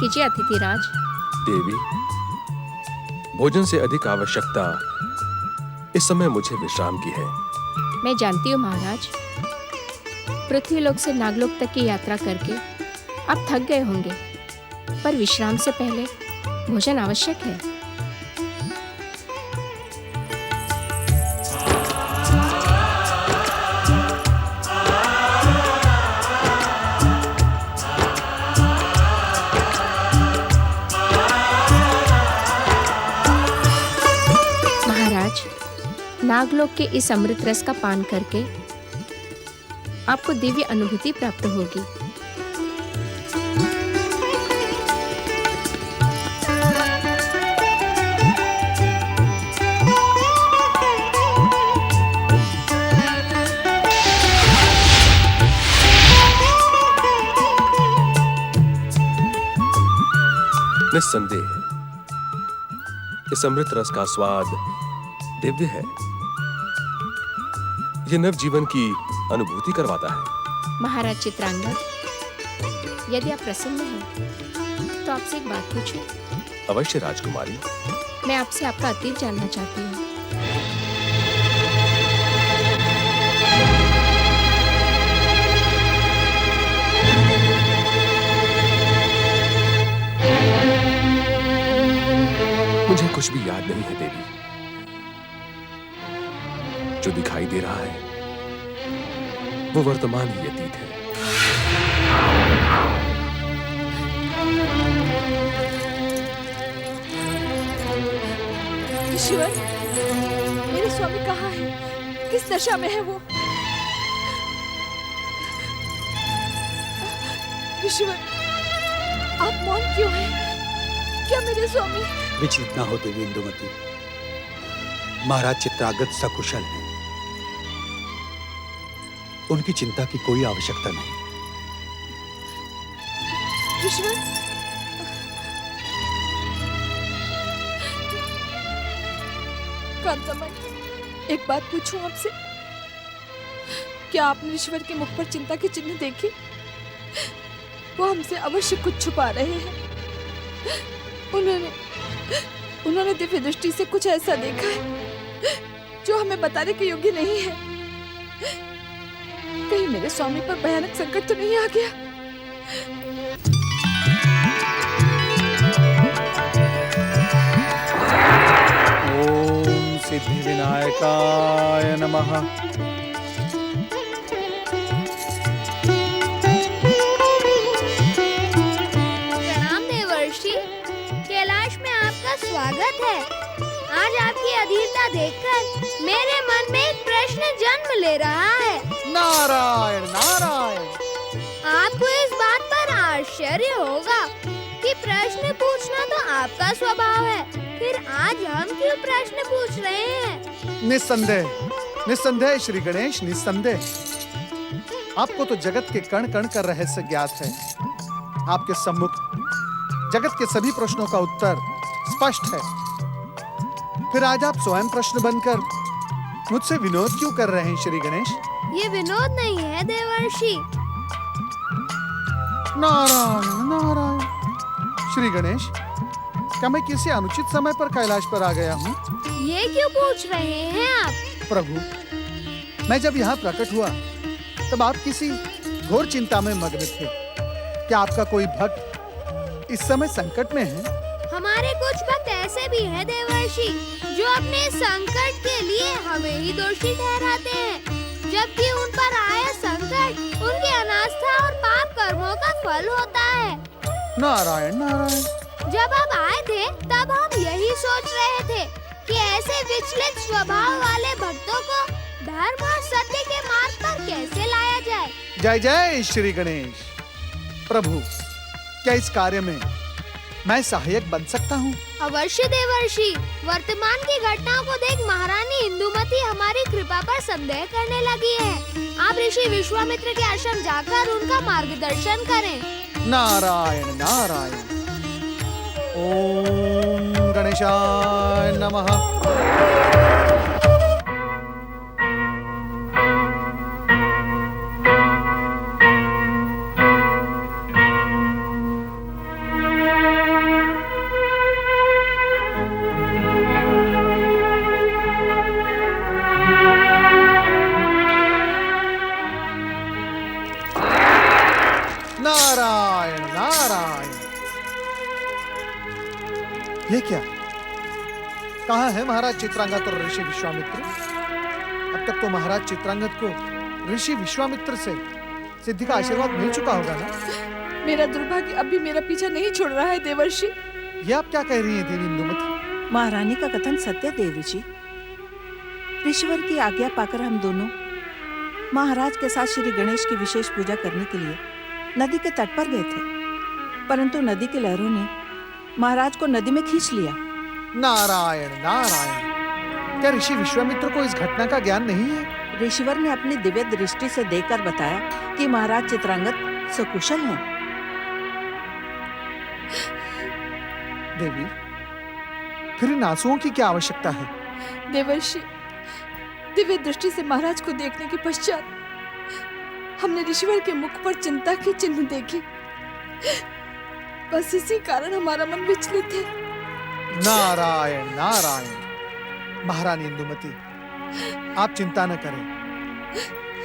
कीजिए अतिथिराज। देवी, भोजन से अधिक आवश्यकता इस समय मुझे विश्राम की है। मैं जानती हूँ महाराज, पृथ्वीलोक से नागलोक तक की यात्रा करके आप थक गए होंगे, पर विश्राम से पहले भोजन आवश्यक है। महाराज, नागलोक के इस अमृत रस का पान करके आपको दिव्य अनुभूति प्राप्त होगी। निस्संदेह इस अमृत रस का स्वाद दिव्य है। यह नव जीवन की अनुभूति करवाता है। महाराज चित्रांगद, यदि आप प्रसन्न हैं तो आपसे एक बात पूछूं? अवश्य राजकुमारी। मैं आपसे आपका अतीत जानना चाहती हूँ। मुझे कुछ भी याद नहीं है देवी। जो दिखाई दे रहा है वो वर्तमान ही अतीत है। ईश्वर, मेरे स्वामी कहाँ है? किस दशा में है वो? ईश्वर, आप मौन क्यों हैं? क्या मेरे स्वामी? विचलित ना हो देवी इंदुमती। महाराज चित्रांगद सकुशल हैं। उनकी चिंता की कोई आवश्यकता नहीं। ईश्वर, कांतामणि, एक बात पूछूं आपसे? क्या आपने ईश्वर के मुख पर चिंता के चिन्ह देखे? वो हमसे अवश्य कुछ छुपा रहे हैं। उन्होंने दिव्य दृष्टि से कुछ ऐसा देखा है जो हमें बताने के योग्य नहीं है। कहीं मेरे स्वामी पर भयानक संकट तो नहीं आ गया? ओम सिद्धि विनायकाय नमः। प्रणाम देवर्षि, कैलाश में आपका स्वागत है। आज आपकी अधीरता देखकर मेरे मन में एक प्रश्न जन्म ले रहा है। नारायण नारायण। आपको इस बात पर आश्चर्य होगा कि प्रश्न पूछना तो आपका स्वभाव है, फिर आज हम क्यों प्रश्न पूछ रहे हैं? निस्संदेह निस्संदेह श्री गणेश, निस्संदेह। आपको तो जगत के कण कण का रहस्य ज्ञात है। आपके सम्मुख जगत के सभी प्रश्नों का उत्तर स्पष्ट है। फिर आज आप स्वयं प्रश्न बनकर मुझसे विनोद क्यों कर रहे हैं श्री गणेश? ये विनोद नहीं है देवर्षि। नारायण नारायण। श्री गणेश, क्या मैं किसी अनुचित समय पर कैलाश पर आ गया हूँ? ये क्यों पूछ रहे हैं आप? प्रभु, मैं जब यहाँ प्रकट हुआ तब आप किसी घोर चिंता में मग्न थे। क्या आपका कोई भक्त इस समय संकट में है? हमारे कुछ भक्त ऐसे भी हैं देवर्षि जो अपने संकट के लिए हमें ही दोषी ठहराते हैं, जबकि उन पर आया संकट उनकी अनास्था और पाप कर्मों का फल होता है। नारायण नारायण। जब आप आए थे तब हम यही सोच रहे थे कि ऐसे विचलित स्वभाव वाले भक्तों को धर्म और सत्य के मार्ग पर कैसे लाया जाए। जय जय श्री गणेश। प्रभु, क्या इस कार्य में मैं सहायक बन सकता हूँ? अवश्य देवर्षि। वर्तमान की घटनाओं को देख महारानी इंदुमती हमारी कृपा पर संदेह करने लगी है। आप ऋषि विश्वामित्र के आश्रम जाकर उनका मार्गदर्शन करें। नारायण नारायण। ओम गणेशाय नमः। कहाँ है महाराज चित्रांगद और ऋषि विश्वामित्र? अब तक तो महाराज चित्रांगद को ऋषि विश्वामित्र से सिद्धि का आशीर्वाद मिल चुका होगा ना? मेरा दुर्भाग्य अब भी मेरा पीछा नहीं छोड़ रहा है देवर्षि। ये आप क्या कह रही हैं देवी इंदुमती? महारानी का कथन सत्य देवी जी। ऋषिवर की आज्ञा पाकर हम दोनों महाराज के साथ श्री गणेश की विशेष पूजा करने के लिए नदी के तट पर गए थे, परंतु नदी की लहरों ने महाराज को नदी में खींच लिया। नारायण नारायण, क्या ऋषि विश्वामित्र को इस घटना का ज्ञान नहीं है? ऋषिवर ने अपनी दिव्य दृष्टि से देखकर बताया कि महाराज चित्रांगद सकुशल हैं। देवी, फिर इन आंसुओं की क्या आवश्यकता है? देवर्षि, दिव्य दृष्टि से महाराज को देखने के पश्चात हमने ऋषिवर के मुख पर चिंता की चिन्ह देखे। बस इसी कारण हमारा मन विचलित है। नारायण नारायण। महारानी इंदुमती, आप चिंता न करें।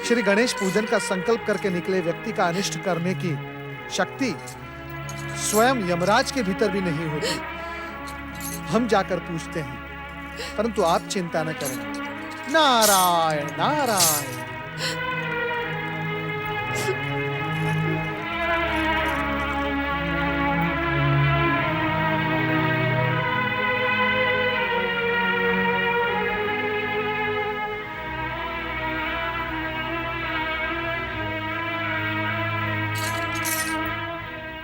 श्री गणेश पूजन का संकल्प करके निकले व्यक्ति का अनिष्ट करने की शक्ति स्वयं यमराज के भीतर भी नहीं होती। हम जाकर पूछते हैं, परंतु आप चिंता न करें। नारायण नारायण।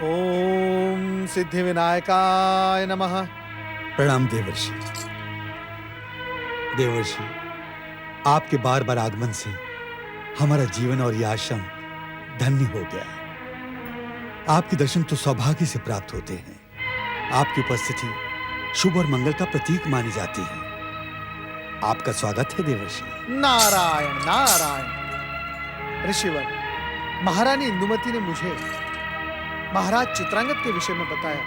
ओम सिद्धि विनायकाय नमः। प्रणाम देवर्षि। देवर्षि, आपके बार बार आगमन से हमारा जीवन और यह आश्रम धन्य हो गया। आपके दर्शन तो सौभाग्य से प्राप्त होते हैं। आपकी उपस्थिति शुभ और मंगल का प्रतीक मानी जाती है। आपका स्वागत है देवर्षि। नारायण नारायण। ऋषिवर, महारानी इंदुमती ने मुझे महाराज चित्रांगद के विषय में बताया।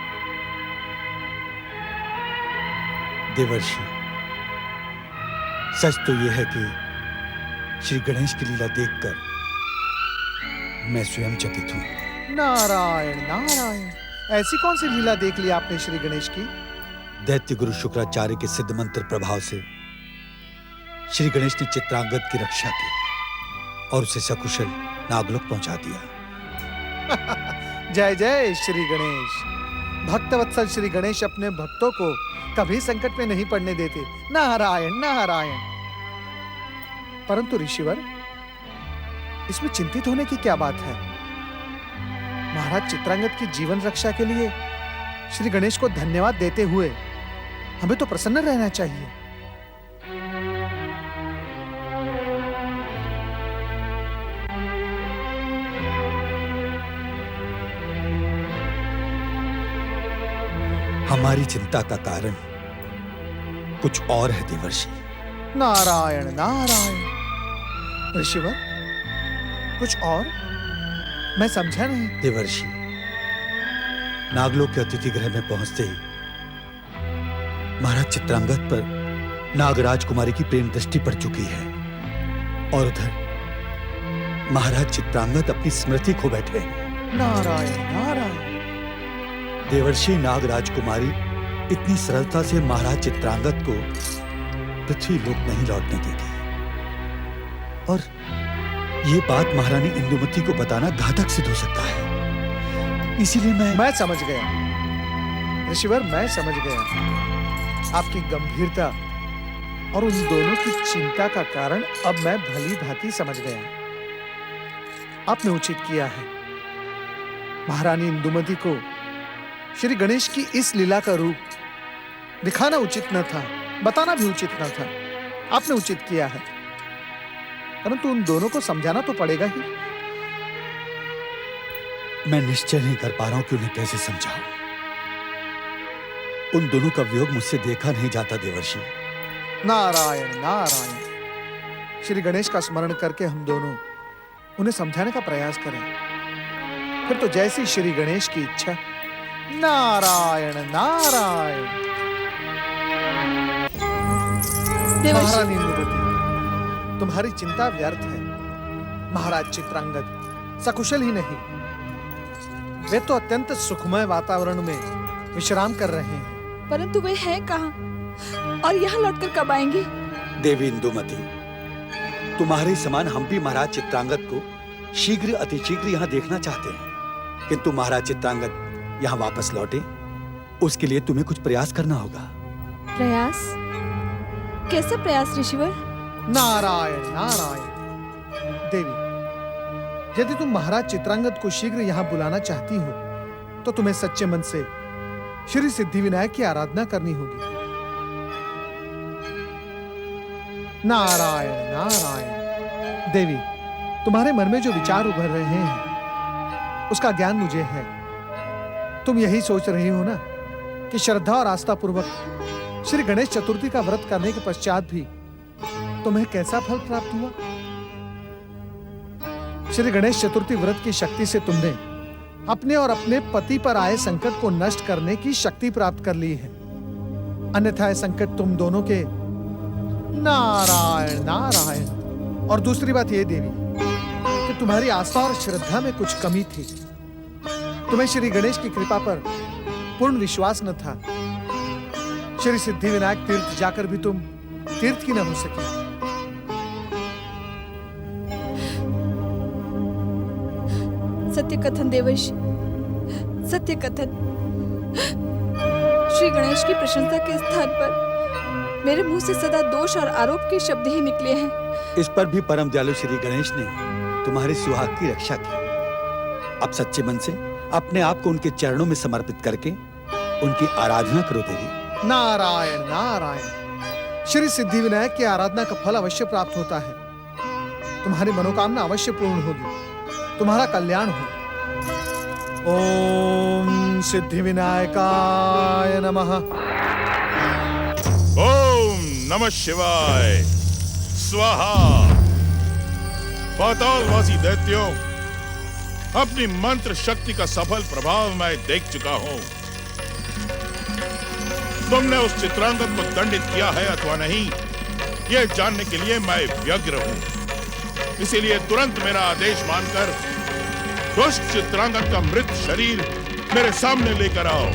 देवर्षि, सच तो यह है कि श्री गणेश की लीला देखकर मैं स्वयं चकित हूं। नारायण नारायण। ऐसी कौन सी लीला देख ली आपने श्री गणेश की? दैत्य गुरु शुक्राचार्य के सिद्ध मंत्र प्रभाव से श्री गणेश ने चित्रांगद की रक्षा की और उसे सकुशल नागलोक पहुंचा दिया। जय जय श्री गणेश। भक्तवत्सल श्री गणेश अपने भक्तों को कभी संकट में नहीं पड़ने देते। नारायण नारायण। परंतु ऋषिवर, इसमें चिंतित होने की क्या बात है? महाराज चित्रांगद की जीवन रक्षा के लिए श्री गणेश को धन्यवाद देते हुए हमें तो प्रसन्न रहना चाहिए। हमारी चिंता का कारण कुछ और है देवर्षि। नारायण नारायण। ऋषिवर, कुछ और? मैं समझा नहीं। देवर्षि, नागलोक के अतिथि गृह में पहुंचते ही महाराज चित्रांगद पर नागराज कुमारी की प्रेम दृष्टि पड़ चुकी है और उधर महाराज चित्रांगद अपनी स्मृति खो बैठे हैं। नारायण नारायण। देवर्षि, नागराज कुमारी इतनी सरलता से महाराज चित्रांगद को पृथ्वी लोक नहीं लौटने देगी और ये बात महारानी इंदुमती को बताना घातक सिद्ध हो सकता है। इसीलिए मैं समझ गया ऋषिवर, मैं समझ गया आपकी गंभीरता और उन दोनों की चिंता का कारण अब मैं भली भांति समझ गया। आपने उचित किया है। महारानी इंदुमती को श्री गणेश की इस लीला का रूप दिखाना उचित न था, बताना भी उचित न था। आपने उचित किया है, परंतु उन दोनों को समझाना तो पड़ेगा ही। मैं निश्चय नहीं कर पा रहा हूं कि उन्हें कैसे समझाऊं। उन दोनों का वियोग मुझसे देखा नहीं जाता देवर्षि। नारायण नारायण। श्री गणेश का स्मरण करके हम दोनों उन्हें समझाने का प्रयास करें। फिर तो जैसी श्री गणेश की इच्छा। नारायण नारायण। महारानी इंदुमती, तुम्हारी चिंता व्यर्थ है। महाराज चित्रांगद सकुशल ही नहीं, वे तो अत्यंत सुखमय वातावरण में विश्राम कर रहे हैं। परंतु वे हैं कहाँ? और यहाँ लौटकर कब आएंगे? देवी इंदुमती, तुम्हारे समान हम भी महाराज चित्रांगद को शीघ्र अतिशीघ्र यहाँ देखना चाहते हैं, किंतु महाराज चित्रांगद यहाँ वापस लौटे उसके लिए तुम्हें कुछ प्रयास करना होगा। प्रयास? कैसा प्रयास ऋषिवर? नारायण नारायण। देवी, यदि तुम महाराज चित्रांगद को शीघ्र यहाँ बुलाना चाहती हो तो तुम्हें सच्चे मन से श्री सिद्धिविनायक की आराधना करनी होगी। नारायण नारायण। देवी, तुम्हारे मन में जो विचार उभर रहे हैं उसका ज्ञान मुझे है। तुम यही सोच रही हो ना कि श्रद्धा और आस्था पूर्वक श्री गणेश चतुर्थी का व्रत करने के पश्चात भी तुम्हें कैसा फल प्राप्त हुआ। श्री गणेश चतुर्थी व्रत की शक्ति से तुमने अपने और अपने पति पर आए संकट को नष्ट करने की शक्ति प्राप्त कर ली है, अन्यथा संकट तुम दोनों के। नारायण नारायण। और दूसरी बात यह देवी कि तुम्हारी आस्था और श्रद्धा में कुछ कमी थी। तुम्हें श्री गणेश की कृपा पर पूर्ण विश्वास न था। श्री सिद्धिविनायक तीर्थ जाकर भी तुम तीर्थ की न हो सकी। सत्य कथन देवर्षि, सत्य कथन। श्री गणेश की प्रशंसा के स्थान पर मेरे मुंह से सदा दोष और आरोप के शब्द ही निकले हैं। इस पर भी परम दयालु श्री गणेश ने तुम्हारे सुहाग की रक्षा की। अब सच्चे मन से अपने आप को उनके चरणों में समर्पित करके उनकी आराधना करो देवी। नारायण नारायण। श्री सिद्धिविनायक की आराधना का फल अवश्य प्राप्त होता है। तुम्हारी मनोकामना अवश्य पूर्ण होगी, तुम्हारा कल्याण हो। ओम सिद्धिविनायकाय नमः। ओम नमः शिवाय स्वाहा। पातालवासी दैत्यों, अपनी मंत्र शक्ति का सफल प्रभाव मैं देख चुका हूं। तुमने उस चित्रांगद को दंडित किया है अथवा नहीं, यह जानने के लिए मैं व्यग्र हूं। इसीलिए तुरंत मेरा आदेश मानकर दुष्ट चित्रांगद का मृत शरीर मेरे सामने लेकर आओ।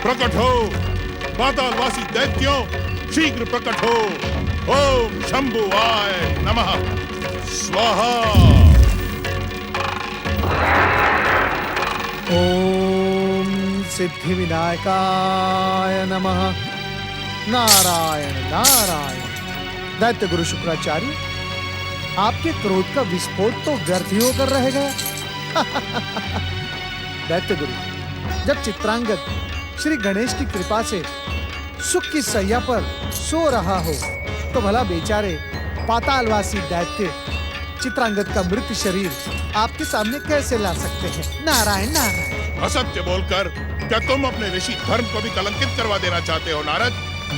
प्रकट हो पातालवासी दैत्यों, शीघ्र प्रकट हो। ओम शंभुवाय नमः स्वाहा। ओम सिद्धिविनायकाय नमः। नारायण नारायण। दैत्य गुरु शुक्राचार्य, आपके क्रोध का विस्फोट तो व्यर्थ ही होकर रह गया। दैत्य गुरु, जब चित्रांगद श्री गणेश की कृपा से सुख की सैया पर सो रहा हो तो भला बेचारे पातालवासी दैत्य चित्रांगद का मृत शरीर आपके सामने कैसे ला सकते हैं? नारायण नारायण। असत्य बोलकर क्या तुम अपने ऋषि धर्म को भी कलंकित करवा देना चाहते हो नारद?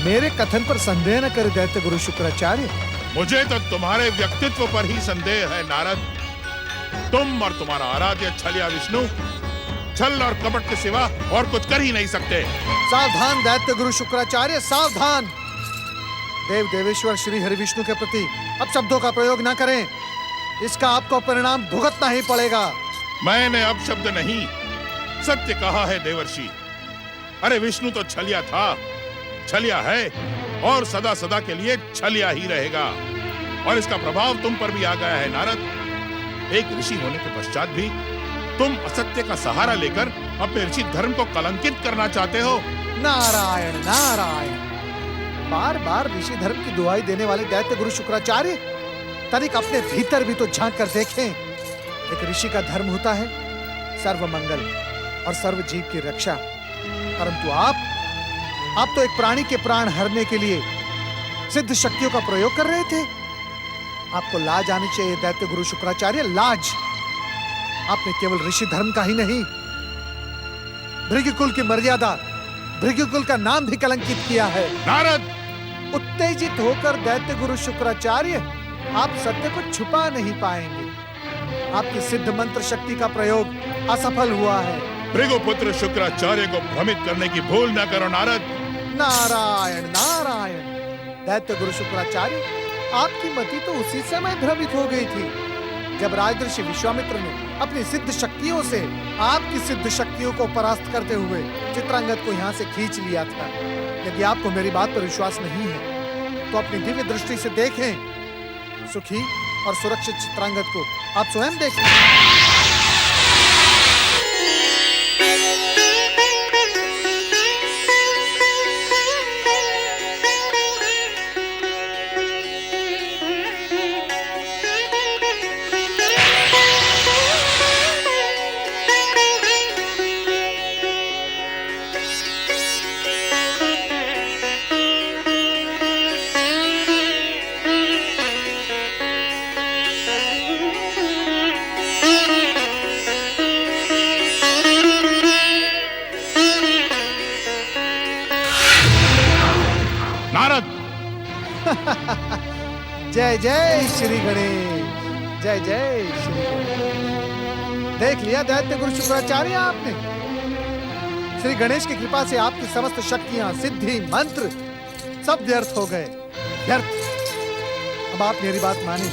मेरे कथन पर संदेह न करे दैत्य गुरु शुक्राचार्य। मुझे तो तुम्हारे व्यक्तित्व पर ही संदेह है नारद। तुम और तुम्हारा आराध्य छलिया विष्णु छल और कपट के सिवा और कुछ कर ही नहीं सकते। सावधान दैत्य गुरु शुक्राचार्य, सावधान। देव देवेश्वर श्री हरि विष्णु के प्रति अब शब्दों का प्रयोग न करें, इसका आपको परिणाम भुगतना ही पड़ेगा। मैंने अब शब्द नहीं, सत्य कहा है देवर्षि। अरे विष्णु तो छलिया था, छलिया है और सदा सदा के लिए छलिया ही रहेगा। और इसका प्रभाव तुम पर भी आ गया है नारद। एक ऋषि होने के पश्चात भी तुम असत्य का सहारा लेकर अपने ऋषि धर्म को कलंकित करना चाहते हो। नारायण नारायण। बार बार ऋषि धर्म की दुहाई देने वाले दैत्य गुरु शुक्राचार्य, तनिक अपने भीतर भी तो झांक कर देखें। एक ऋषि का धर्म होता है सर्व मंगल और सर्व जीव की रक्षा, परंतु आप तो एक प्राणी के प्राण हरने के लिए सिद्ध शक्तियों का प्रयोग कर रहे थे। आपको लाज आनी चाहिए दैत्य गुरु शुक्राचार्य, लाज। आपने केवल ऋषि धर्म का ही नहीं, भृगुकुल की मर्यादा, भृगुकुल का नाम भी कलंकित किया है। नारद, उत्तेजित होकर दैत्य गुरु शुक्राचार्य, आप सत्य को छुपा नहीं पाएंगे। आपकी सिद्ध मंत्र शक्ति का प्रयोग असफल हुआ है। भृगुपुत्र शुक्राचार्य को भ्रमित करने की भूल न करो नारद। नारायण नारायण। दैत्य गुरु शुक्राचार्य, आपकी मति तो उसी समय भ्रमित हो गई थी जब राजऋषि विश्वामित्र ने अपनी सिद्ध शक्तियों से आपकी सिद्ध शक्तियों को परास्त करते हुए चित्रांगद को यहाँ से खींच लिया था। यदि आपको मेरी बात पर विश्वास नहीं है तो अपनी दिव्य दृष्टि से देखें। सुखी और सुरक्षित चित्रांगद को आप स्वयं देखें। नारद, जय जय श्री गणेश, जय जय श्री गणेश। देख लिया दैत्य गुरु शुक्राचार्य आपने। श्री गणेश की कृपा से आपकी समस्त शक्तियां, सिद्धि, मंत्र सब व्यर्थ हो गए, व्यर्थ। अब आप मेरी बात माने।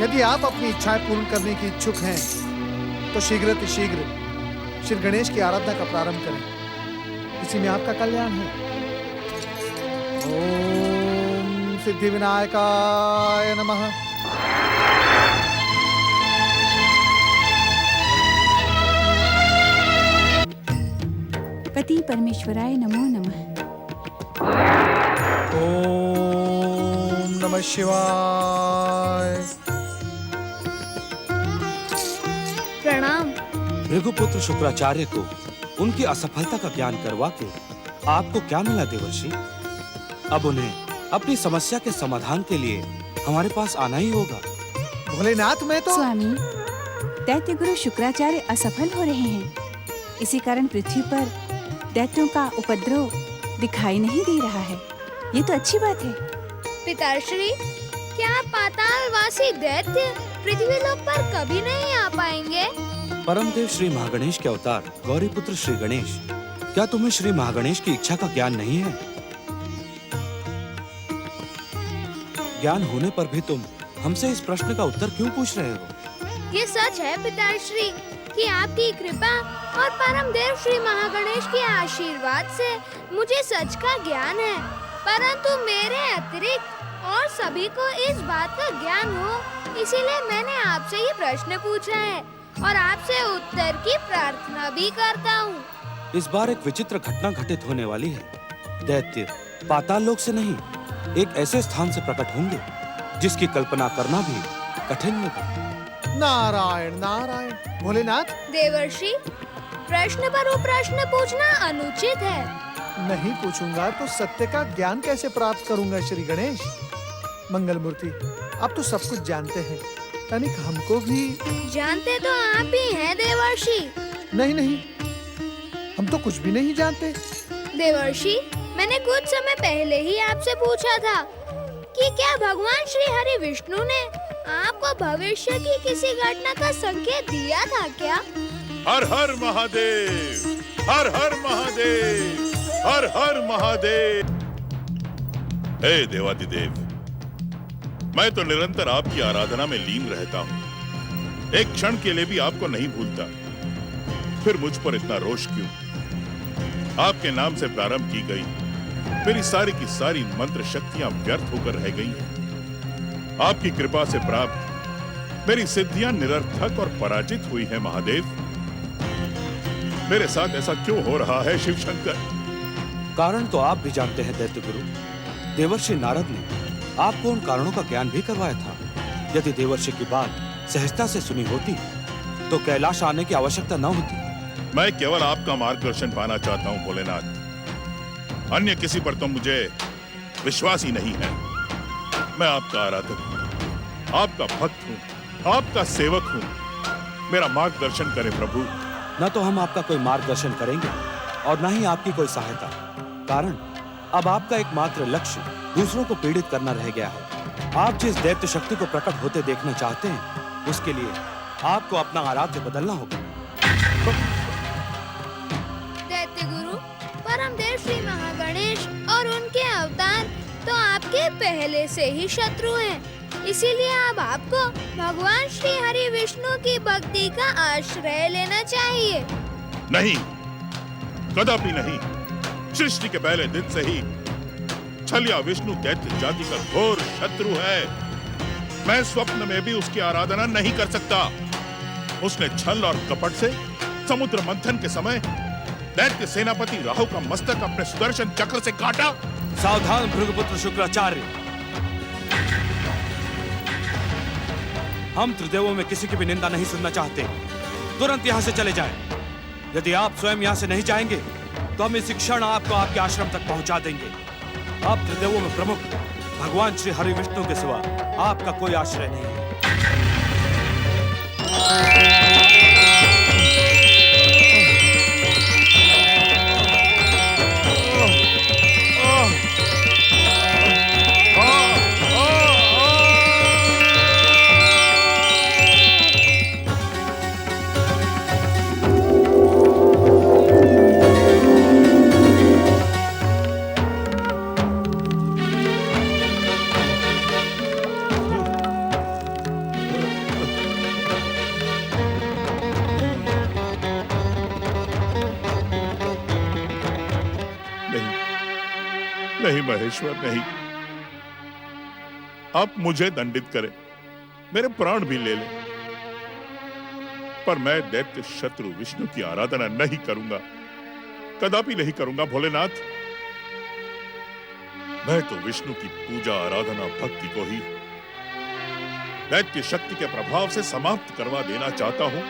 यदि आप अपनी इच्छाएं पूर्ण करने की इच्छुक हैं तो शीघ्र श्री गणेश की आराधना का प्रारंभ करें। इसी में आपका कल्याण है। ओम सिद्धि विनायकाय नमः। पति परमेश्वराय नमो नमः। ओम नमः शिवाय। प्रणाम। भृगुपुत्र शुक्राचार्य को उनकी असफलता का ज्ञान करवा के आपको क्या मिला देवर्षि? अब उन्हें अपनी समस्या के समाधान के लिए हमारे पास आना ही होगा। भोलेनाथ, मैं तो स्वामी, दैत्य गुरु शुक्राचार्य असफल हो रहे हैं। इसी कारण पृथ्वी पर दैत्यों का उपद्रव दिखाई नहीं दे रहा है। ये तो अच्छी बात है। पिताश्री, क्या पातालवासी दैत्य पृथ्वी लोक पर कभी नहीं आ पाएंगे? परमदेव श्री महागणेश के अवतार गौरीपुत्र श्री गणेश, क्या तुम्हें श्री महागणेश की इच्छा का ज्ञान नहीं है? ज्ञान होने पर भी तुम हमसे इस प्रश्न का उत्तर क्यों पूछ रहे हो? ये सच है पिताश्री कि आपकी कृपा और परम देव श्री महागणेश के आशीर्वाद से मुझे सच का ज्ञान है, परंतु मेरे अतिरिक्त और सभी को इस बात का ज्ञान हो, इसीलिए मैंने आपसे ये प्रश्न पूछा है और आपसे उत्तर की प्रार्थना भी करता हूँ। इस बार एक विचित्र घटना घटित होने वाली है। दैत्य पाताल लोक से नहीं, एक ऐसे स्थान से प्रकट होंगे जिसकी कल्पना करना भी कठिन होगा। नारायण नारायण। भोलेनाथ, देवर्षि, प्रश्न पर वो प्रश्न पूछना अनुचित है। नहीं पूछूंगा तो सत्य का ज्ञान कैसे प्राप्त करूंगा श्री गणेश? मंगल मूर्ति, आप तो सब कुछ जानते हैं, तनिक हमको भी। जानते तो आप ही हैं देवर्षि। नहीं, हम तो कुछ भी नहीं जानते। देवर्षि, मैंने कुछ समय पहले ही आपसे पूछा था कि क्या भगवान श्री हरि विष्णु ने आपको भविष्य की किसी घटना का संकेत दिया था क्या? हर हर महादेव, हर हर महादेव, हर हर महादेव। हे देवादिदेव, मैं तो निरंतर आपकी आराधना में लीन रहता हूँ। एक क्षण के लिए भी आपको नहीं भूलता। फिर मुझ पर इतना रोष क्यों? आपके नाम से प्रारंभ की गई मेरी सारी की सारी मंत्र शक्तियां व्यर्थ होकर रह गई हैं। आपकी कृपा से प्राप्त मेरी सिद्धियां निरर्थक और पराजित हुई हैं महादेव। मेरे साथ ऐसा क्यों हो रहा है शिव शंकर? कारण तो आप भी जानते हैं दैत्य गुरु। देवर्षि नारद ने आपको उन कारणों का ज्ञान भी करवाया था। यदि देवर्षि की बात सहजता से सुनी होती तो कैलाश आने की आवश्यकता न होती। मैं केवल आपका मार्गदर्शन पाना चाहता हूँ भोलेनाथ। अन्य किसी पर तो मुझे विश्वास ही नहीं है। मैं आपका आराधक हूँ, आपका भक्त हूँ, आपका सेवक हूँ। मेरा मार्गदर्शन करें प्रभु। न तो हम आपका कोई मार्गदर्शन करेंगे और न ही आपकी कोई सहायता। कारण अब आपका एकमात्र लक्ष्य दूसरों को पीड़ित करना रह गया है। आप जिस दैत्य शक्ति को प्रकट होते देखना चाहते हैं, उसके लिए आपको अपना आराध्य बदलना होगा। दैत्य गुरु, परम देव श्री महागणेश और उनके अवतार तो आपके पहले से ही शत्रु हैं। इसीलिए अब आपको भगवान श्री हरि विष्णु की भक्ति का आश्रय लेना चाहिए। नहीं, कदापि नहीं। सृष्टि के पहले दिन से ही छलिया विष्णु दैत्य जाति का घोर शत्रु है। मैं स्वप्न में भी उसकी आराधना नहीं कर सकता। उसने छल और कपट से समुद्र मंथन के समय दैत्य सेनापति राहु का मस्तक अपने सुदर्शन चक्र से काटा। सावधान भृगुपुत्र शुक्राचार्य, हम त्रिदेवों में किसी की भी निंदा नहीं सुनना चाहते। तुरंत यहाँ से चले जाएं। यदि आप स्वयं यहाँ से नहीं जाएंगे तो हम इस क्षण आपको आपके आश्रम तक पहुंचा देंगे। आप त्रिदेवों में प्रमुख भगवान श्री हरि विष्णु के सिवा आपका कोई आश्रय नहीं है। नहीं महेश्वर, नहीं। आप मुझे दंडित करें, मेरे प्राण भी ले लें, पर मैं दैत्य शत्रु विष्णु की आराधना नहीं करूंगा, कदापि नहीं करूंगा भोलेनाथ। मैं तो विष्णु की पूजा आराधना भक्ति को ही दैत्य शक्ति के प्रभाव से समाप्त करवा देना चाहता हूं।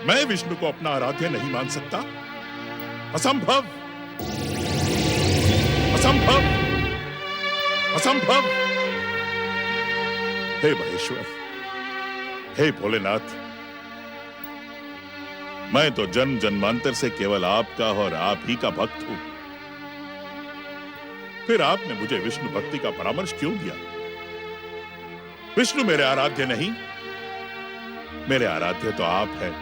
मैं विष्णु को अपना आराध्य नहीं मान सकता। असंभव, असंभव, असंभव। हे महेश्वर, हे भोलेनाथ, मैं तो जन्म जन्मांतर से केवल आपका और आप ही का भक्त हूं। फिर आपने मुझे विष्णु भक्ति का परामर्श क्यों दिया? विष्णु मेरे आराध्य नहीं, मेरे आराध्य तो आप हैं।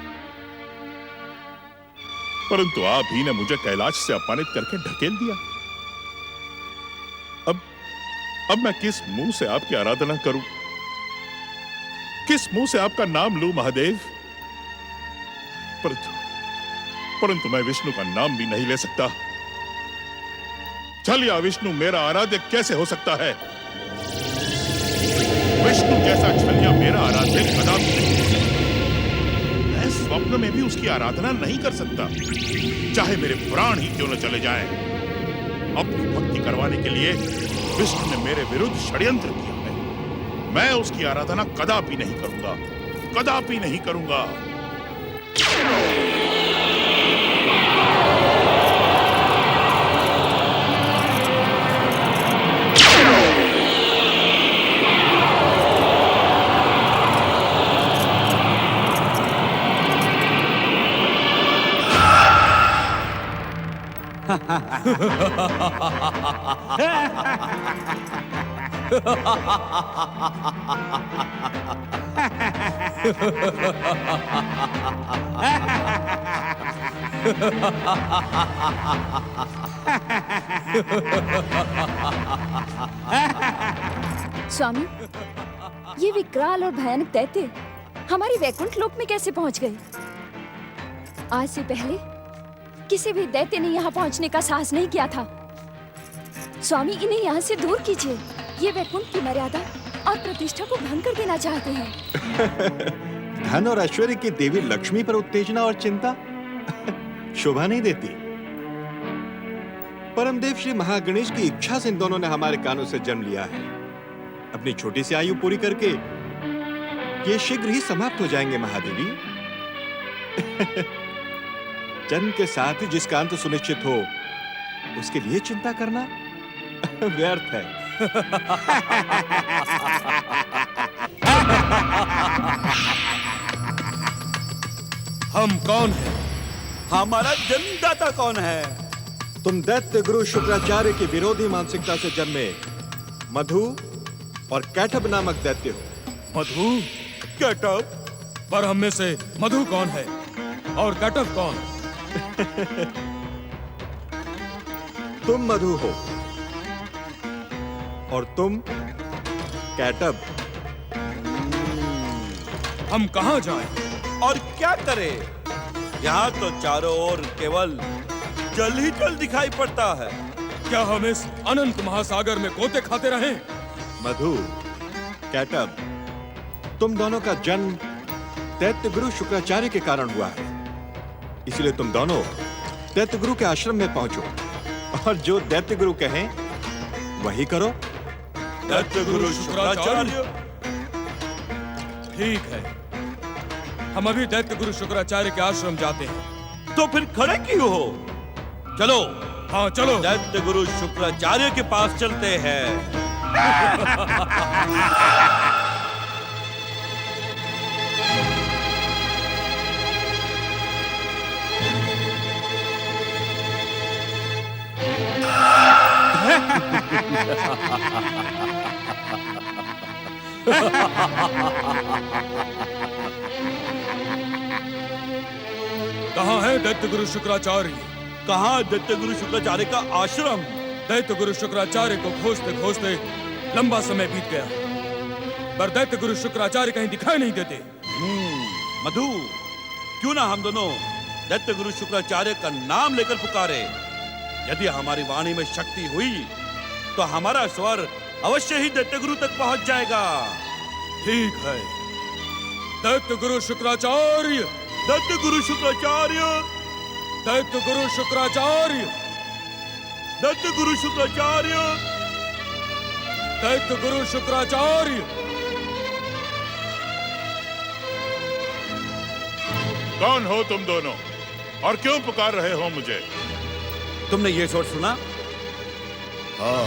परंतु आप ही ने मुझे कैलाश से अपमानित करके ढकेल दिया। अब मैं किस मुंह से आपकी आराधना करूं? किस मुंह से आपका नाम लूं महादेव? परंतु मैं विष्णु का नाम भी नहीं ले सकता। छलिया विष्णु मेरा आराध्य कैसे हो सकता है? विष्णु जैसा छलिया मेरा आराध्य कदापि नहीं। मैं स्वप्न में भी उसकी आराधना नहीं कर सकता, चाहे मेरे प्राण ही क्यों न चले जाएं। अपनी भक्ति करवाने के लिए विष्णु ने मेरे विरुद्ध षड्यंत्र किया है। मैं उसकी आराधना कदापि नहीं करूंगा, कदापि नहीं करूंगा। स्वामी, ये विकराल और भयानक दैत्य हमारे वैकुंठ लोक में कैसे पहुंच गए? आज से पहले किसी भी दैत्य ने यहाँ पहुंचने का साहस नहीं किया था। स्वामी, इन्हें यहाँ से दूर कीजिए। ये वैकुंठ की मर्यादा और प्रतिष्ठा को भंग कर देना चाहते हैं। धन और ऐश्वर्य की देवी लक्ष्मी पर उत्तेजना और चिंता शोभा नहीं देती। परमदेव श्री महागणेश की इच्छा से इन दोनों ने हमारे कानों से जन्म लिया है। अपनी छोटी सी आयु पूरी करके ये शीघ्र ही समाप्त हो जाएंगे महादेवी। जन्म के साथ ही जिसका अंत सुनिश्चित हो उसके लिए चिंता करना व्यर्थ है। हम कौन हैं? हमारा जन्मदाता कौन है? तुम दैत्य गुरु शुक्राचार्य की विरोधी मानसिकता से जन्मे मधु और कैटब नामक दैत्य हो। मधु, कैटब? पर हम में से मधु कौन है और कैटब कौन? तुम मधु हो और तुम कैटब। हम कहां जाएं और क्या करें? यहाँ तो चारों ओर केवल जल ही जल दिखाई पड़ता है। क्या हम इस अनंत महासागर में गोते खाते रहें? मधु, कैटब, तुम दोनों का जन्म दैत्य गुरु शुक्राचार्य के कारण हुआ है, इसलिए तुम दोनों दैत्य गुरु के आश्रम में पहुंचो और जो दैत्य गुरु कहें वही करो। दैत्य गुरु शुक्राचार्य। ठीक है, हम अभी दैत्य गुरु शुक्राचार्य के आश्रम जाते हैं। तो फिर खड़े क्यों हो? चलो। हाँ चलो। दैत्य गुरु शुक्राचार्य के पास चलते हैं। कहाँ है दैत्य गुरु शुक्राचार्य? कहाँ दैत्य गुरु शुक्राचार्य का आश्रम? दैत्य गुरु शुक्राचार्य को खोजते खोजते लंबा समय बीत गया, पर दैत्य गुरु शुक्राचार्य कहीं दिखाई नहीं देते। मधु, क्यों ना हम दोनों दैत्य गुरु शुक्राचार्य का नाम लेकर पुकारे। यदि हमारी वाणी में शक्ति हुई तो हमारा स्वर अवश्य ही दैत्य गुरु तक पहुंच जाएगा। ठीक है। दैत्य गुरु शुक्राचार्य, दैत्य गुरु शुक्राचार्य, दैत्य गुरु शुक्राचार्य, दैत्य गुरु शुक्राचार्य, दैत्य गुरु शुक्राचार्य। कौन हो तुम दोनों और क्यों पुकार रहे हो मुझे? तुमने ये स्वर सुना? हाँ,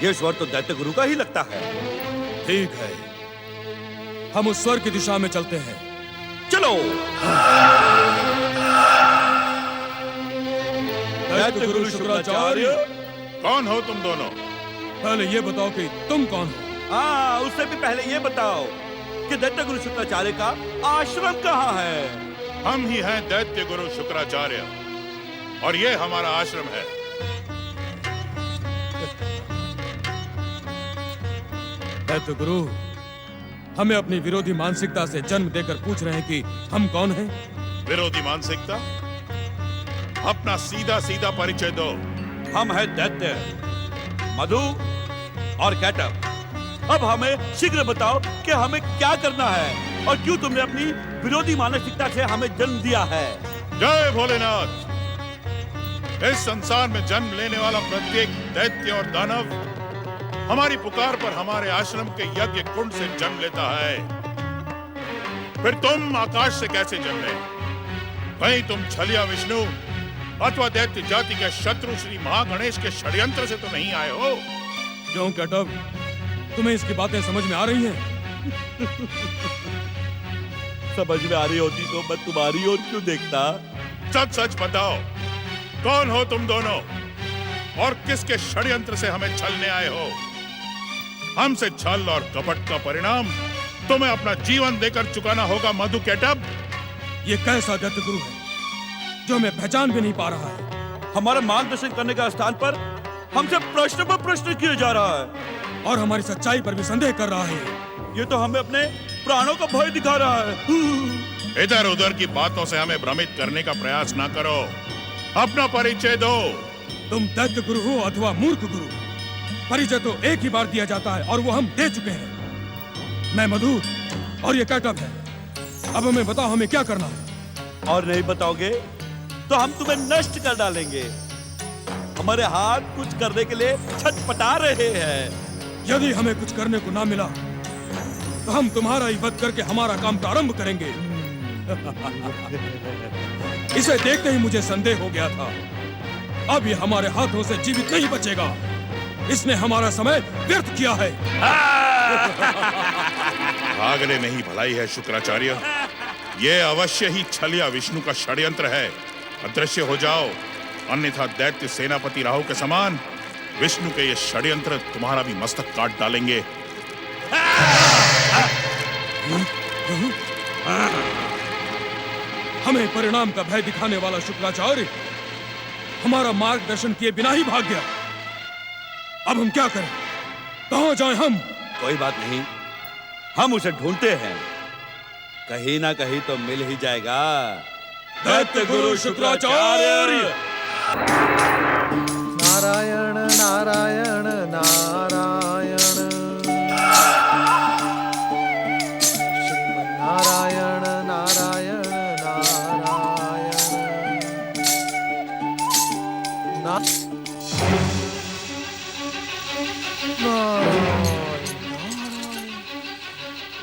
ये स्वर तो दैत्य गुरु का ही लगता है। ठीक है, हम उस स्वर की दिशा में चलते हैं। चलो। दैत्य गुरु शुक्राचार्य। कौन हो तुम दोनों? पहले ये बताओ कि तुम कौन हो? हाँ, उससे भी पहले ये बताओ कि दैत्य गुरु शुक्राचार्य का आश्रम कहाँ है? हम ही हैं दैत्य गुरु शुक्राचार्य और ये हमारा आश्रम है। दैत्य गुरु, हमें अपनी विरोधी मानसिकता से जन्म देकर पूछ रहे हैं कि हम कौन हैं? विरोधी मानसिकता? अपना सीधा सीधा परिचय दो। हम हैं दैत्य, मधु और कैटब। अब हमें शीघ्र बताओ कि हमें क्या करना है और क्यों तुमने अपनी विरोधी मानसिकता से हमें जन्म दिया है। जय भोलेनाथ। इस संसार में जन्म लेने वाला प्रत्येक दैत्य और दानव हमारी पुकार पर हमारे आश्रम के यज्ञ कुंड से जन्म लेता है। फिर तुम आकाश से कैसे जन्मे? कहीं तुम छलिया विष्णु अथवा दैत्य जाति के शत्रु श्री महागणेश के षड्यंत्र से तो नहीं आए हो? क्यों कैटब, तुम्हें इसकी बातें समझ में आ रही हैं? समझ में आ रही होती तो मैं तुम्हारी ओर क्यों देखता? सच सच बताओ, कौन हो तुम दोनों और किसके षड्यंत्र से हमें छलने आए हो? हमसे छल और कपट का परिणाम तुम्हें अपना जीवन देकर चुकाना होगा मधु कैटब। ये कैसा दैत्य गुरु है जो हमें पहचान भी नहीं पा रहा है? हमारा मार्गदर्शन करने का स्थान पर हमसे प्रश्न पर प्रश्न किए जा रहा है और हमारी सच्चाई पर भी संदेह कर रहा है। ये तो हमें अपने प्राणों का भय दिखा रहा है। इधर उधर की बातों से हमें भ्रमित करने का प्रयास ना करो। अपना परिचय दो। तुम दैत्य गुरु हो अथवा मूर्ख गुरु, परिचय तो एक ही बार दिया जाता है और वो हम दे चुके हैं। मैं मधु और ये कैटब है। अब हमें बताओ, हमें क्या करना है? और नहीं बताओगे तो हम तुम्हें नष्ट कर डालेंगे। हमारे हाथ कुछ करने के लिए छटपटा रहे हैं। यदि हमें कुछ करने को ना मिला तो हम तुम्हारा ही वध करके हमारा काम प्रारंभ करेंगे। इसे देखते ही मुझे संदेह हो गया था। अब ये हमारे हाथों से जीवित नहीं बचेगा। इसने हमारा समय व्यर्थ किया है। भागने नहीं भलाई है शुक्राचार्य। ये अवश्य ही छलिया विष्णु का षड्यंत्र है। अदृश्य हो जाओ, अन्यथा दैत्य सेनापति राहु के समान विष्णु के ये षड्यंत्र तुम्हारा भी मस्तक काट डालेंगे। हमें परिणाम का भय दिखाने वाला शुक्राचार्य हमारा मार्गदर्शन किए बिना ही भाग गया। अब हम क्या करें? कहां जाएं हम? कोई बात नहीं, हम उसे ढूंढते हैं। कहीं ना कहीं तो मिल ही जाएगा। दैत्य गुरु शुक्राचार्य। नारायण नारायण नारायण श्रीमन्नारायण नारायण नारायण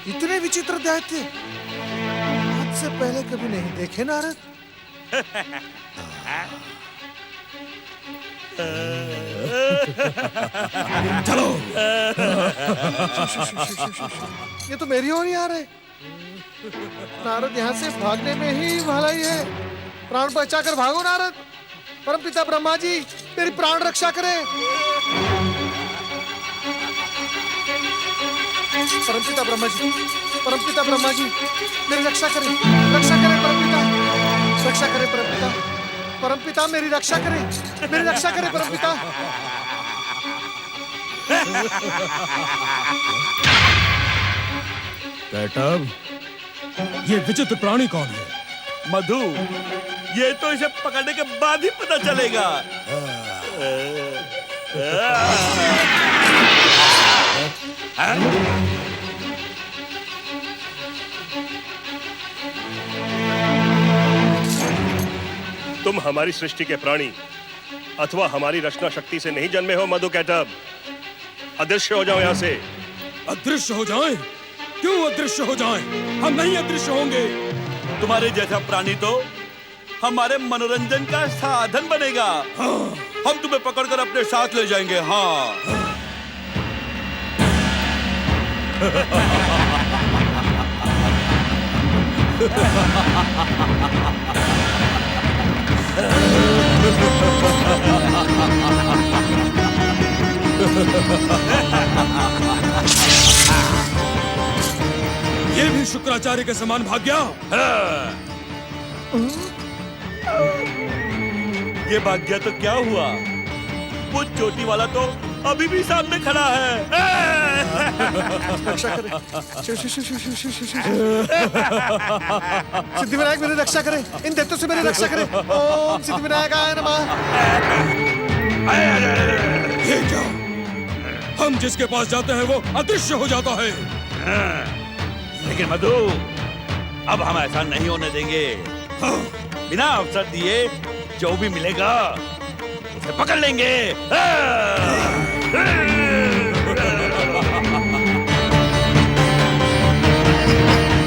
इतने विचित्र दैत्य आज से पहले कभी नहीं देखे नारद। चलो। ये तो मेरी ओर ही आ रहे। नारद यहाँ से भागने में ही भलाई है। प्राण बचाकर भागो नारद। परमपिता ब्रह्मा जी मेरी प्राण रक्षा करें। परमपिता ब्रह्मा जी, परमपिता ब्रह्मा जी मेरी रक्षा करें, रक्षा करें परमपिता, रक्षा करें परमपिता, परमपिता मेरी रक्षा करें, मेरी रक्षा करें परमपिता। कैटब, ये विचित्र प्राणी कौन है? मधु, ये तो इसे पकड़ने के बाद ही पता चलेगा। तुम हमारी सृष्टि के प्राणी अथवा हमारी रचना शक्ति से नहीं जन्मे हो मधु कैटब। अदृश्य हो जाओ यहाँ से। अदृश्य हो जाएं? क्यों अदृश्य हो जाएं? हम नहीं अदृश्य होंगे। तुम्हारे जैसा प्राणी तो हमारे मनोरंजन का साधन बनेगा। हाँ। हम तुम्हें पकड़कर अपने साथ ले जाएंगे। हाँ। ये भी शुक्राचार्य के समान भाग गया। ये भाग गया तो क्या हुआ? वो चोटी वाला तो अभी भी सामने खड़ा है। रक्षा करें। सिद्धिविनायक मेरी रक्षा करें। इन दैत्यों से मेरी रक्षा करें। ओम सिद्धिविनायकाय नमः। ये क्या? हम जिसके पास जाते हैं वो अदृश्य हो जाता है। लेकिन मधु, अब हम ऐसा नहीं होने देंगे। हाँ। बिना अवसर दिए जो भी मिलेगा उसे पकड़ लेंगे।